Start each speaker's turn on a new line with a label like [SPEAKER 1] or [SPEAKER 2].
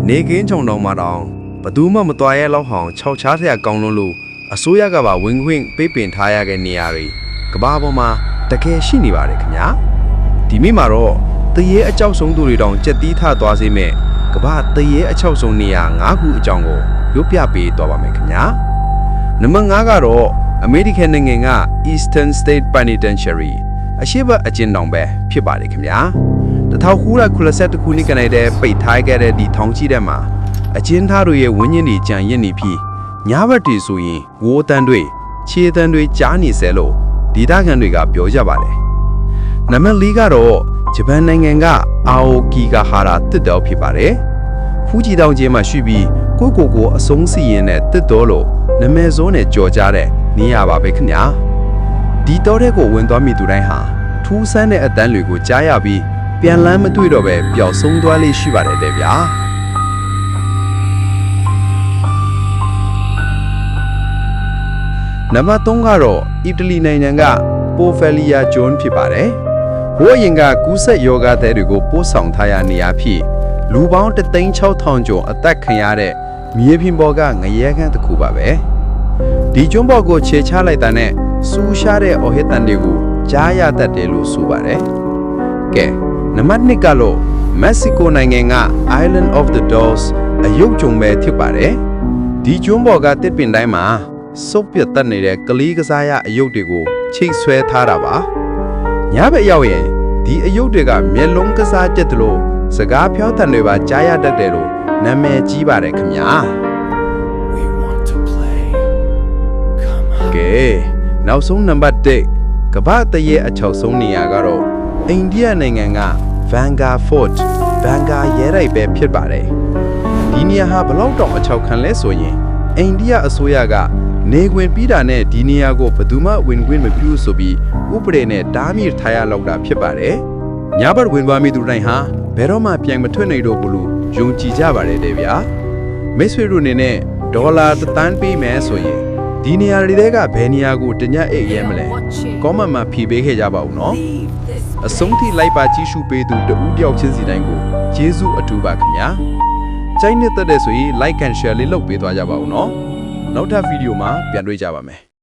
[SPEAKER 1] နေကင်းချုံတော်မှာတောင်ဘသူမှမတော်ရဲလောက်ဟောင်6ချားထက်ကောင်းလို့အစိုးရကပါဝင်ခွင့်ပေးပင်ထားရတဲ့နေရာတွေကဘာပေါ်မှာတကယ်ရှိနေပါတယ်ခင်ဗျာဒီမိမှာတော့တရေအကြောက်ဆုံးသူတွေတောင်ကြက်တီးထသွားစေမဲ့ကဘာတရေအချောက်ဆုံးနေရာ9ခုအကြောင်းကိုရုပ်ပြပေးသွားပါမယ်ခင်ဗျာနံပါတ်5ကတော့အမေရိကန်နိုင်ငံက Eastern State Penitentiary အရှိတ်အကျဉ်းထောင်ပဲဖြစ်ပါတယ်ခင်ဗျာ1982ခုနှစ်ကနေတဲ့ပိတ်ထားခဲ့တဲ့ဒီထောင်ကြီးထဲမှာအကျဉ်းသားတွေရဲ့ဝန်းကျင်တွေကြံရစ်နေပြီးညဘက်တွေဆိုရင်ဝိုးတန်းတွေခြေတန်းတွေကြားနေစဲလို့ဒေသခံတွေကပြောကြပါတယ်နံပါတ်4ကတော့ဂျပန်နိုင်ငံကအာအိုကီဂါဟာရာတစ်တော်ဖြစ်ပါတယ်ဖူဂျီတောင်ကျင်းမှာရှိပြီးကိုအဆုံးစီရင်တဲ့တစ်တော်လို့နာမည်စိုးနဲ့ကြော်ကြတဲ့နေရာပါပဲခင်ဗျာဒီတော်တဲ့ကိုဝင်သွားမိသူတိုင်းဟာထူးဆန်းတဲ့အတန်းတွေကိုကြားရပြီးပြန်လန်းမတွေ့တော့ပဲပျောက်ဆုံးသွားလိမ့်ရှိပါတယ်တဲ့ဗျာနံပါတ်3ကတော့အီတလီနိုင်ငံကပိုဖယ်လီယာဂျွန်ဖြစ်ပါတယ်ဘိုးရင်ကကူးဆက်ယောဂတဲ့တွေကိုပို့ဆောင်ထားရနေရဖြစ်လူပေါင်း3,600ကျော်အသက်ခံရတဲ့မြေပြင်ပေါ်ကငရဲခန်းတစ်ခုပါပဲဒီကျွန်းပေါ်ကိုခြေချလိုက်တဲ့နဲ့စူးရှားတဲ့အော်ဟစ်တန်တွေကိုကြားရတတ်တယ်လို့ဆိုပါတယ်ကဲနံပါတ်2ကတော့မက္ကဆီကိုနိုင်ငံက Island of the Dolls အယုတ်ကျုံပဲဖြစ်ပါတယ်ဒီကျွန်းပေါ်ကတစ်ပင်တိုင်းမှာစုပ်ပြတ်တက်နေတဲ့ကလေးကစားရအယုတ်တွေကိုချိတ်ဆွဲထားတာပါညဘက်ရောက်ရင်ဒီအယုတ်တွေကမျက်လုံးကစားကျက်တယ်လို့စကားပြောတန်တွေပါကြားရတတ်တယ်လို့နာမည်ကြီးပါတယ်ခင်ဗျာကဲနောက်ဆုံးနံပါတ်1ကမ္ဘာတရေအချောက်ဆုံးနေရာကတော့အိန္ဒိယနိုင်ငံက Vangar Fort ဘန်ဂါရဲတိုက်ပဲဖြစ်ပါတယ်ဒီနေရာဟာဘလောက်တောင်အချောက်ခံလဲဆိုရင်အိန္ဒိယအစိုးရကနေခွင်ပြီးတာနဲ့ဒီနေရာကိုဘယ်သူမှဝင်ခွင့်မပြုဆိုပြီးဥပဒေနဲ့တားမြစ်ထားရလောက်တာဖြစ်ပါတယ်ညဘက်ဝင်သွားမိသူတိုင်းဟာဘယ်တော့မှပြန်မထွက်နိုင်တော့ဘူးလို့ယုံကြည်ကြပါတယ်တဲ့ဗျာမိတ်ဆွေတို့အနေနဲ့ဒေါ်လာ1 သန်းပေးမယ်ဆိုရင်ဒီနေရာတွေကဘယ်နေရာကိုတညအိတ်ရဲမလဲကောမန့်မှာဖြေပေးခဲ့ကြပါဦးနော်အဆုံးထိလိုက်ပါကြည့်ရှုပေးသူတဦးတယောက်ချင်းစီတိုင်းကိုကျေးဇူးအထူးပါခင်ဗျာကြိုက်နေတဲ့တဲ့ဆိုရင် like and share လေးလုပ်ပေးသွားကြပါဦးနော်နောက်ထပ်ဗီဒီယိုမှာပြန်တွေ့ကြပါမယ်